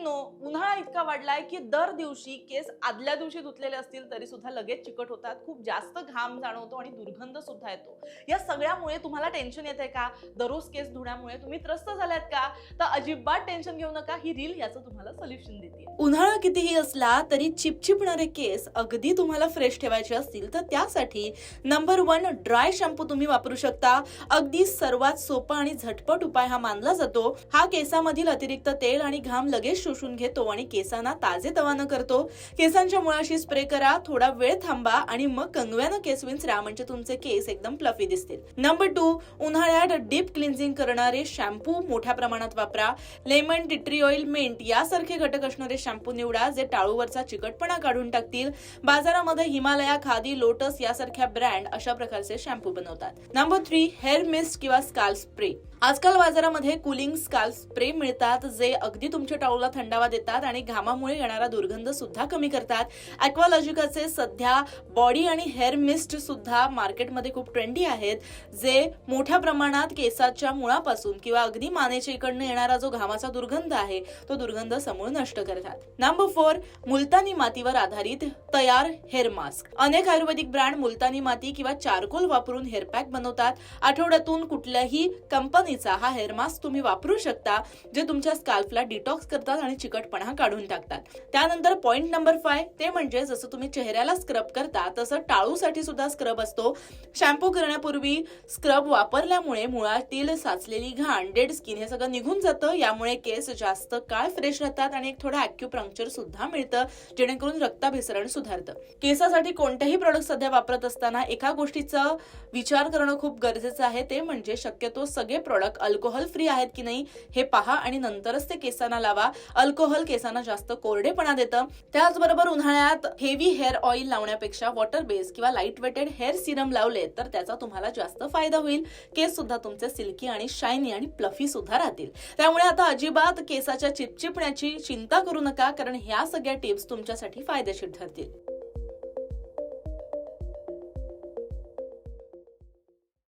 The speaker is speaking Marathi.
मैत्रिणींनो, उन्हाळा इतका वाढलाय की दर दिवशी केस आदल्या दिवशी धुतलेले असतील तरी सुद्धा लगेच चिकट होतात, खूप जास्त घाम जाणवतो आणि दुर्गंध सुद्धा येतो. या सगळ्यामुळे तुम्हाला टेन्शन येतंय का? दररोज केस धुण्यामुळे तुम्ही त्रस्त झालात का? तर अजिबात टेन्शन घेऊ नका, ही रील याचं तुम्हाला सोल्युशन देते. उन्हाळा कितीही असला तरी चिपचिपणारे केस अगदी तुम्हाला फ्रेश ठेवायचे असतील तर त्यासाठी नंबर 1 ड्राय शॅम्पू तुम्ही वापरू शकता. अगदी सर्वात सोपा आणि झटपट उपाय हा मानला जातो. हा केसामधील अतिरिक्त तेल आणि घाम लगेच शोषून घेतो आणि केसांना ताजेतवानं करतो. केसांच्या मुळाशी स्प्रे करा, थोडा वेळ थांबा आणि मग कंगव्यानं केस विंचरा, म्हणजे तुमचे केस एकदम फ्लफी दिसतील. नंबर 2 उन्हाळ्यात डीप क्लिन्झिंग करणारे शॅम्पू मोठ्या प्रमाणात वापरा. Lemon, tea tree oil, mint यासारखे घटक असणारे शॅम्पू निवडा जे टाळूवरचा चिकटपणा काढून टाकतील. बाजारामध्ये हिमालया, खादी, लोटस यासारख्या ब्रँड अशा प्रकारचे शॅम्पू बनवतात. नंबर 3 हेअर मिस्ट किंवा स्काल्प स्प्रे. आजकाल बाजारामध्ये कूलिंग स्काल्प स्प्रे मिळतात जे अगदी तुमच्या टाळूला थंडावा देतात आणि घामामुळे येणारा दुर्गंध सुद्धा कमी करतात. ॲक्वालॉजिकाचे सध्या बॉडी आणि हेअर मिस्ट सुद्धा मार्केटमध्ये खूप ट्रेंडी आहेत, जे मोठ्या प्रमाणात केसाच्या मुळापासून किंवा अगदी मानेच्या इकडनं येणारा जो घामाचा दुर्गंध आहे तो दुर्गंध समूळ नष्ट करतात. नंबर 4 मुलतानी मातीवर आधारित तयार हेअर मास्क. अनेक आयुर्वेदिक ब्रँड मुलतानी माती किंवा चारकोल वापरून हेअर पॅक बनवतात. आठवड्यातून कुठल्याही कंपनीचा हा हेअर मास्क तुम्ही वापरू शकता, जे तुमच्या स्काल्पला डिटॉक्स करतात आणि चिकटपणा काढून टाकतात. त्यानंतर पॉइंट नंबर 5 ते म्हणजे जसं तुम्ही चेहऱ्याला स्क्रब करता तसं टाळूसाठी सुद्धा स्क्रब असतो. शॅम्पू करण्यापूर्वी स्क्रब वापरल्यामुळे मुळातील साचलेली घाण, डेड स्किन हे सगळं निघून जातं. यामुळे केस जास्त काळ फ्रेश राहतात आणि एक थोडं ॲक्युपंक्चर सुद्धा मिळतं, जेणेकरून रक्ताभिसरण सुधारतं. केसासाठी कोणतेही प्रोडक्ट सध्या वापरत असताना एका गोष्टीचा विचार करणं खूप गरजेचं आहे, ते म्हणजे शक्यतो सगळे प्रोडक्ट अल्कोहोल फ्री आहेत की नाही हे पहा आणि नंतरच ते केसांना लावा. अल्कोहोल केसांना जास्त कोरडेपणा देतं. त्याचबरोबर उन्हाळ्यात हेवी हेअर ऑइल लावण्यापेक्षा वॉटर बेस किंवा लाईट वेटेड हेअर सिरम लावले तर त्याचा तुम्हाला जास्त फायदा होईल. केस सुद्धा तुमचे सिल्की आणि शायनी आणि प्लफी सुद्धा राहतील. त्यामुळे आता अजिबात केसाच्या चिपचिपण्याची चिंता करू नका, कारण ह्या सगळ्या टिप्स तुमच्यासाठी फायदेशीर ठरतील.